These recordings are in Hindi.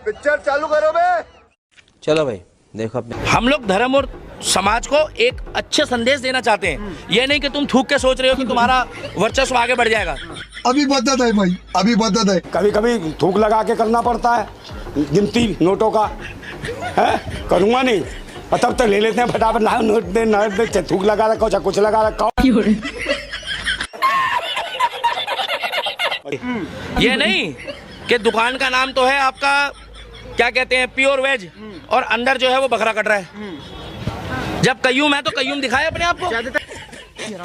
पिक्चर चालू करो बे। चलो भाई देखो अपने। हम लोग धर्म और समाज को एक अच्छे संदेश देना चाहते हैं। ये नहीं कि तुम थूक के सोच रहे हो कि तुम्हारा वर्चस्व आगे बढ़ जाएगा। अभी बदत है भाई, अभी बदत है। कभी कभी थूक लगा के करना पड़ता है, गिनती नोटों का है, करूँगा नहीं और तब तक ले लेते हैं फटाफट, ना नोट दे थूक लगा रखा हो कुछ लगा रखा हो। ये नहीं कि दुकान का नाम तो है आपका क्या कहते हैं प्योर वेज और अंदर जो है वो बकरा कट रहा है। जब कयूम है तो कयूम दिखाए अपने आप को।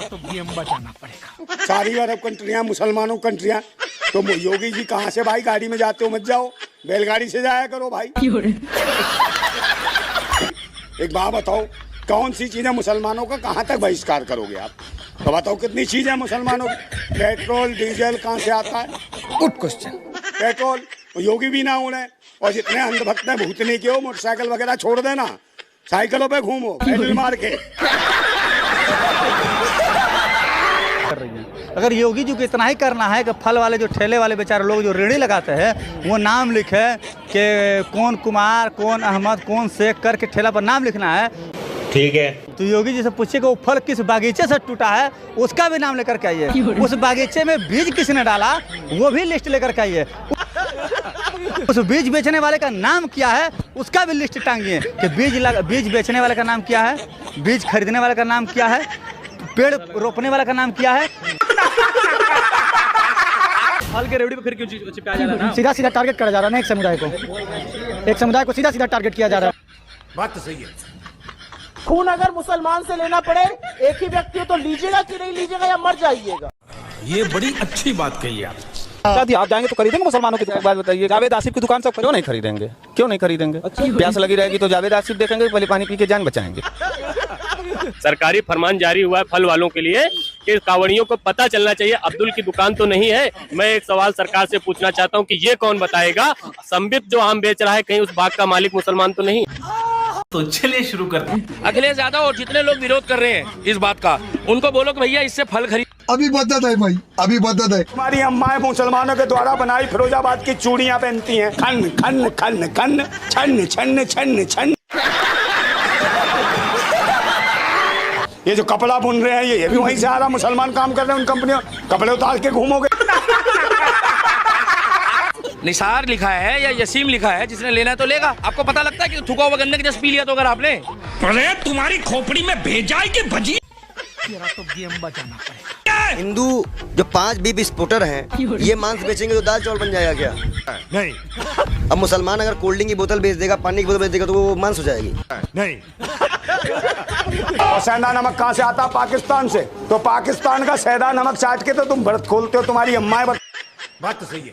तो बचाना पड़ेगा। सारी अरब कंट्रियां मुसलमानों कंट्रियां, तो योगी जी कहाँ से भाई गाड़ी में जाते हो, मत जाओ बैलगाड़ी से जाया करो भाई। एक बात बताओ, कौन सी चीजें मुसलमानों का कहाँ तक बहिष्कार करोगे आप? तो बताओ कितनी चीजें मुसलमानों की, पेट्रोल डीजल कहाँ से आता है? Good question. पेट्रोल योगी भी ना उड़े, और जितने अंधभक्त हैं भूतनी के हो, मोटरसाइकिल वगैरह छोड़ देना, साइकिलों पे घूमो पैडल मार के। अगर योगी जी को इतना ही करना है कि फल वाले जो ठेले वाले बेचारे लोग जो रेड़ी लगाते हैं वो नाम लिखे कि कौन कुमार कौन अहमद कौन शेख करके ठेला पर नाम लिखना है, ठीक है, तो योगी जी से पूछिए कि वो फल किस बागीचे से टूटा है उसका भी नाम लेकर के आइए, उस बागीचे में बीज किसने डाला वो भी लिस्ट लेकर के आइए, उस बीज बेचने वाले का नाम क्या है उसका भी लिस्ट टांगिए कि बीज बेचने वाले का नाम क्या है, बीज खरीदने वाले का नाम क्या है, पेड़ रोपने वाला का नाम क्या है। फल के रेवड़ी पे फिर क्यों चिपकाया जा रहा है? सीधा सीधा टारगेट करा जा रहा है ना, एक समुदाय को सीधा सीधा टारगेट किया जा रहा है। बात तो सही है। खून अगर मुसलमान से लेना पड़े एक ही व्यक्ति हो तो लीजिएगा कि नहीं लीजिएगा या मर जाइएगा? ये बड़ी अच्छी बात कही आप। शादी आप जाएंगे तो खरीदेंगे मुसलमानों की बात बताइए। जावेद आसिफ की दुकान से क्यों नहीं खरीदेंगे? क्यों नहीं खरीदेंगे? प्यास लगी रहेगी तो जावेद आसिफ देखेंगे, पहले पानी पी के जान बचाएंगे। सरकारी फरमान जारी हुआ है फल वालों के लिए कि कांवड़ियों को पता चलना चाहिए अब्दुल की दुकान तो नहीं है। मैं एक सवाल सरकार से पूछना चाहता हूं कि ये कौन बताएगा, संबित जो आम बेच रहा है कहीं उस बाग का मालिक मुसलमान तो नहीं? तो चलिए शुरू करते हैं। अखिलेश यादव और जितने लोग विरोध कर रहे हैं इस बात का, उनको बोलो कि भैया इससे फल खरीद। अभी बदत है भाई, अभी बदत है। हमारी अम्माएं मुसलमानों के द्वारा बनाई फिरोजाबाद की चूड़ियां पहनती हैं, खन खन खन खन छन छन छन छन। ये जो कपड़ा बुन रहे हैं ये भी वहीं से आ रहा, मुसलमान काम कर रहे हैं उन कंपनियों, कपड़े उतार के घूमोगे। निसार लिखा है या यसीम लिखा है, जिसने लेना है तो लेगा। आपको पता लगता है कि थूका हुआ गन्ने के जैसे पी लिया तो अगर आपने, अरे तुम्हारी खोपड़ी में भेजा है कि भजी? तो गेम बचाना पड़ेगा। हिंदू जो 5 बीफ स्पोर्टर हैं, ये मांस बेचेंगे तो दाल चावल बन जाएगा क्या? नहीं। अब मुसलमान अगर कोल्ड ड्रिंक की बोतल बेच देगा, पानी की बोतल बेच देगा तो वो मांस हो जाएगी? नहीं। और सेंधा नमक कहाँ से आता? पाकिस्तान से। तो पाकिस्तान का सेंधा नमक चाट के तो तुम व्रत खोलते हो, तुम्हारी अम्माएं। बात तो सही है।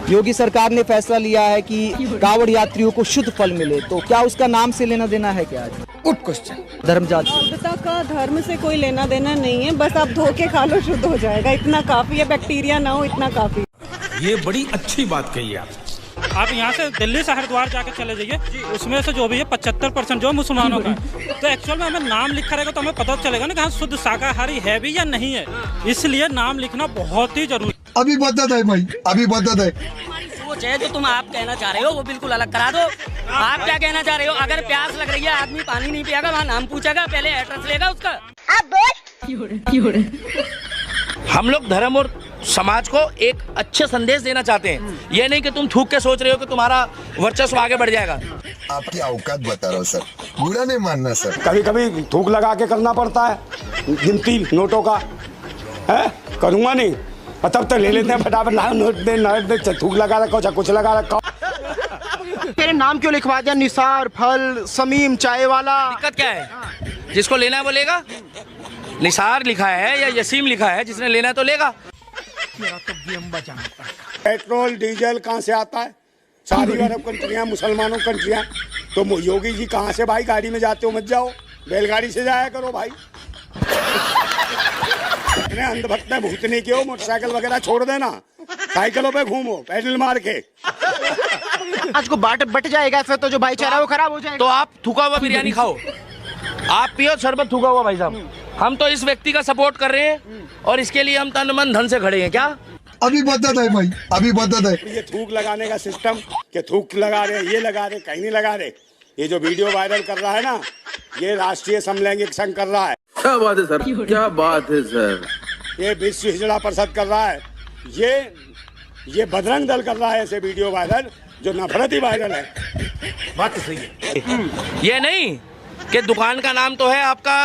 योगी सरकार ने फैसला लिया है कि कांवड़ यात्रियों को शुद्ध फल मिले, तो क्या उसका नाम से लेना देना है क्या? Good question. धर्म जाति सभ्यता का धर्म से कोई लेना देना नहीं है, बस आप धो के खा लो शुद्ध हो जाएगा, इतना काफी है, बैक्टीरिया ना हो इतना काफी। ये बड़ी अच्छी बात कही आप। आप यहाँ से दिल्ली से हरिद्वार जाके चले जाइए, उसमें से जो भी है 75% जो मुसलमानों का, तो एक्चुअल में हमें नाम लिखा रहेगा तो हमें पता चलेगा ना कि हाँ शुद्ध शाकाहारी है भी या नहीं है, इसलिए नाम लिखना बहुत ही जरूरी। अभी बदत है भाई, अभी बदत है। सोच है जो तुम आप कहना चाह रहे हो वो बिल्कुल अलग करा दो। आप क्या कहना चाह रहे हो? अगर प्यास लग रही है, आदमी पानी नहीं पिएगा, वहाँ नाम पूछेगा, पहले एड्रेस लेगा उसका। हम लोग धर्म और समाज को एक अच्छे संदेश देना चाहते हैं। ये नहीं कि तुम थूक के सोच रहे हो कि तुम्हारा वर्चस्व आगे बढ़ जाएगा। आपकी औकात बता रहा हूँ सर, बुरा नहीं मानना सर। कभी कभी थूक लगा के करना पड़ता है, गिनती नोटों का है, करूँगा नहीं और तब तक ले लेते हैं फटाफट, ना नोट दे थूक लगा रखा हो कुछ लगा रखा हो। तेरे नाम क्यों लिखवा दिया? निसार फल समीम चाय वाला। दिक्कत क्या है? जिसको लेना है वो लेगा। निसार लिखा है या यसीम लिखा है, जिसने लेना है तो लेगा। तो गेम बचाना पड़ेगा। पेट्रोल डीजल कहाँ से आता है? सारी अरब कंट्रियां मुसलमानों कंट्रियां, तो योगी जी कहाँ से भाई गाड़ी में जाते हो, मत जाओ बैलगाड़ी से जाया करो भाई। इतने अंधभक्त हैं भूतनी के हो, मोटरसाइकिल वगैरह छोड़ देना, साइकिलों पे घूमो पैडल मार के। आज को बट जाएगा फिर तो जो भाईचारा वो खराब हो जाएगा। तो आप थूका हुआ बिरयानी खाओ, आप पियो शरबत थूका हुआ। भाई साहब हम तो इस व्यक्ति का सपोर्ट कर रहे हैं और इसके लिए हम तन मन धन से खड़े हैं। क्या अभी बदत है भाई, अभी बदत है। ये थूक लगाने का सिस्टम कि थूक लगा रहे, ये लगा रहे, कहीं नहीं लगा रहे। ये जो वीडियो वायरल कर रहा है ना, ये राष्ट्रीय समलैंगिक संघ कर रहा है। क्या बात है सर, क्या बात है सर। ये विश्व हिजड़ा परिषद कर रहा है। ये बजरंग दल कर रहा है ऐसे वीडियो वायरल जो नफरत ही वायरल है। बात तो सही है। ये नहीं कि दुकान का नाम तो है आपका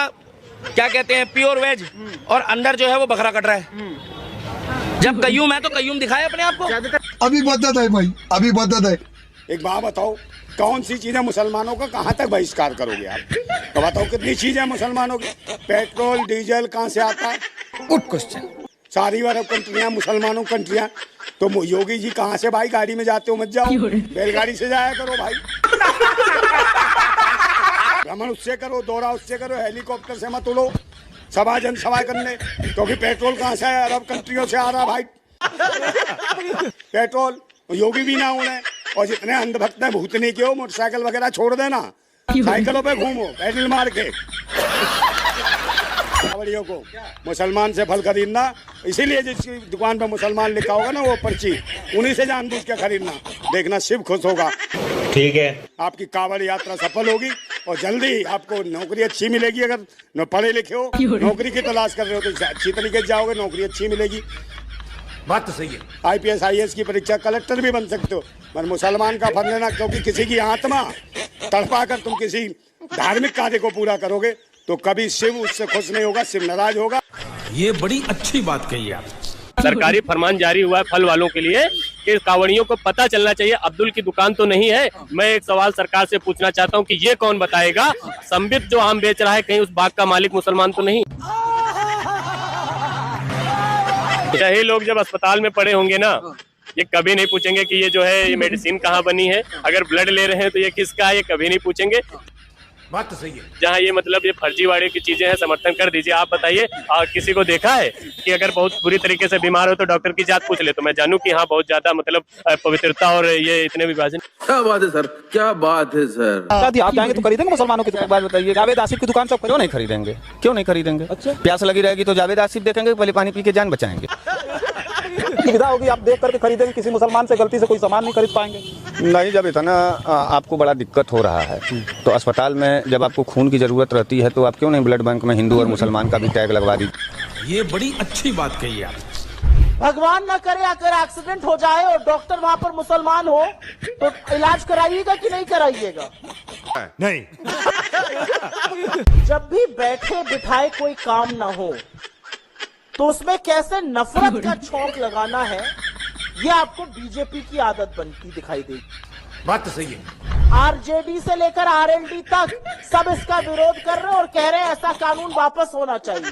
क्या कहते हैं प्योर वेज और अंदर जो है वो बकरा कट रहा है। जब कयूम है तो कयूम दिखाए अपने आप को। अभी बदत है भाई, अभी बदत है। एक बात बताओ, कौन सी चीजें मुसलमानों का कहाँ तक बहिष्कार करोगे आप? तो बताओ कितनी चीजें मुसलमानों की। पेट्रोल डीजल कहाँ से आता है? Good question. सारी अरब कंट्रियां मुसलमानों कंट्रियां। तो योगी जी कहाँ से भाई गाड़ी में जाते हो? मत जाओ, बैलगाड़ी से जाया करो भाई। भ्रमण उससे करो, दौरा उससे करो, हेलीकॉप्टर से मत उड़ो सभा जनसभा करने। क्योंकि पेट्रोल कहाँ से है? अरब कंट्रियों से आ रहा भाई पेट्रोल। योगी भी ना उड़े। और जितने अंधभक्त हैं भूतनी के हो, मोटरसाइकिल वगैरह छोड़ देना, साइकिलों पे घूमो पैडल मार के। कावड़ियों को मुसलमान से फल खरीदना, इसीलिए जिसकी दुकान पे मुसलमान लिखा होगा ना वो पर्ची, उन्हीं से जानबूझ के खरीदना। देखना शिव खुश होगा। ठीक है, आपकी कावड़ यात्रा सफल होगी और जल्दी आपको नौकरी अच्छी मिलेगी। अगर न पढ़े लिखे हो, नौकरी की तलाश कर रहे हो तो अच्छी तरीके से जाओगे, नौकरी अच्छी मिलेगी। बात तो सही है। IPS IAS की परीक्षा, कलेक्टर भी बन सकते हो, पर मुसलमान का फल लेना। क्योंकि किसी की आत्मा तड़पा कर तुम किसी धार्मिक कार्य को पूरा करोगे तो कभी शिव उससे खुश नहीं होगा, शिव नाराज होगा। ये बड़ी अच्छी बात कही आप। सरकारी फरमान जारी हुआ है फल वालों के लिए कि कावड़ियों को पता चलना चाहिए अब्दुल की दुकान तो नहीं है। मैं एक सवाल सरकार से पूछना चाहता हूं कि ये कौन बताएगा, संबित जो आम बेच रहा है कहीं उस बाग का मालिक मुसलमान तो नहीं? यही लोग जब अस्पताल में पड़े होंगे ना, ये कभी नहीं पूछेंगे कि ये जो है ये मेडिसिन कहाँ बनी है। अगर ब्लड ले रहे हैं तो ये किसका है, ये कभी नहीं पूछेंगे। बात तो सही है। जहाँ ये मतलब ये फर्जीवाड़े की चीजें हैं, समर्थन कर दीजिए। आप बताइए, किसी को देखा है कि अगर बहुत बुरी तरीके से बीमार हो तो डॉक्टर की जांच पूछ ले, तो मैं जानूं कि हाँ बहुत ज्यादा मतलब पवित्रता और ये इतने विभाजन। क्या बात है सर, क्या बात है सर। आप जाएंगे तो खरीदेंगे मुसलमानों की? बात बताइए, जावेद आसिफ की दुकान से क्यों नहीं खरीदेंगे? क्यों नहीं खरीदेंगे? अच्छा, प्यास लगी रहेगी तो जावेद आसिफ देखेंगे, पहले पानी पी के जान बचाएंगे। सुविधा होगी, आप देख करके खरीदेंगे। किसी मुसलमान से गलती से कोई सामान नहीं खरीद पाएंगे। नहीं, जब इतना आपको बड़ा दिक्कत हो रहा है तो अस्पताल में जब आपको खून की जरूरत रहती है तो आप क्यों नहीं ब्लड बैंक में हिंदू और मुसलमान का भी टैग लगवा दीजिए? ये बड़ी अच्छी बात कही आप। भगवान ना करे अगर एक्सीडेंट हो जाए और डॉक्टर वहां पर मुसलमान हो तो इलाज कराइएगा कि नहीं कराइएगा? नहीं। जब भी बैठे बिठाए कोई काम ना हो तो उसमें कैसे नफरत का छौंक लगाना है, ये आपको बीजेपी की आदत बनती दिखाई देगी। बात तो सही है। आरजेडी से लेकर आरएलडी तक सब इसका विरोध कर रहे हैं और कह रहे हैं ऐसा कानून वापस होना चाहिए।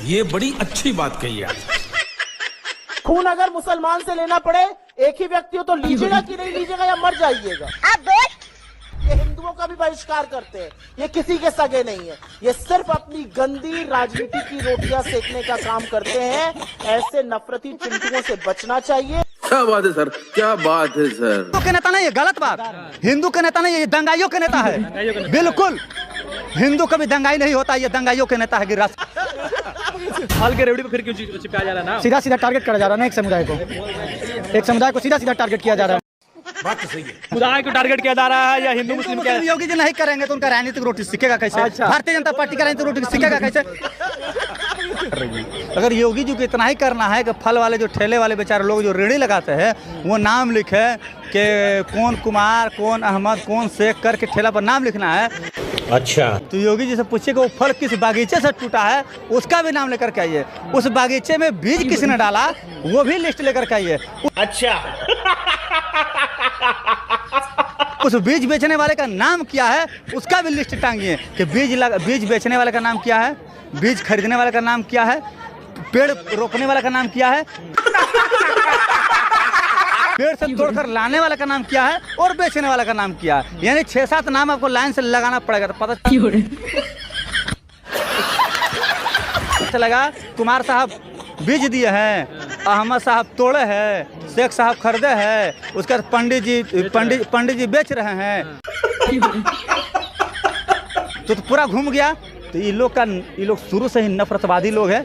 ये बड़ी अच्छी बात कही आप। खून अगर मुसलमान से लेना पड़े, एक ही व्यक्ति हो, तो लीजिएगा कि नहीं लीजिएगा या मर जाइएगा? ये हिंदुओं का भी बहिष्कार करते हैं, ये किसी के सगे नहीं है, ये सिर्फ अपनी गंदी राजनीति की रोटियां सेकने का काम करते हैं। ऐसे नफरती चिंटुओं से बचना चाहिए। क्या बात है सर, क्या बात है सर। हिंदू के नेता नहीं, ये गलत बात। हिंदू के नेता नहीं, ये दंगाइयों के नेता है। बिल्कुल, हिंदू कभी दंगाई नहीं होता, ये दंगाइयों के नेता है। फल के रेवड़ी पे फिर क्यों चिपकाया जा रहा है ना? सीधा सीधा टारगेट करा जा रहा है ना एक समुदाय को, एक समुदाय को सीधा सीधा टारगेट किया जा रहा है। बात तो सही है। समुदाय को टारगेट किया जा रहा है या हिंदू मुस्लिम क्या? योगी जी नहीं करेंगे तो उनका राजनीतिक रोटी सीखेगा कैसे? अच्छा। भारतीय जनता पार्टी का राजनीतिक रोटी सीखेगा कैसे? अगर योगी जी को इतना ही करना है कि फल वाले जो ठेले वाले बेचारे लोग जो रेड़ी लगाते हैं वो नाम लिखे कि कौन कुमार, कौन अहमद, कौन शेख करके ठेला पर नाम लिखना है। अच्छा, तो योगी जी से पूछिए कि वो फल किस बागीचे से टूटा है, उसका भी नाम लेकर के आइए। उस बागीचे में बीज किसने डाला वो भी लिस्ट लेकर के आइए। अच्छा। उस बीज बेचने वाले का नाम क्या है उसका भी लिस्ट टांगिए कि बीज बेचने वाले का नाम क्या है, बीज खरीदने वाले का नाम क्या है, पेड़ रोपने वाले का नाम क्या है, पेड़ से तोड़कर लाने वाले का नाम क्या है और बेचने वाले का नाम क्या है। यानी 6-7 नाम आपको लाइन से लगाना पड़ेगा तो पता चलेगा। कुमार साहब बीज दिए हैं, अहमद साहब तोड़े हैं, शेख साहब खरीदे हैं, उसके बाद पंडित जी बेच रहे हैं। तो पूरा घूम गया। तो ये लोग शुरू से ही नफरतवादी लोग हैं।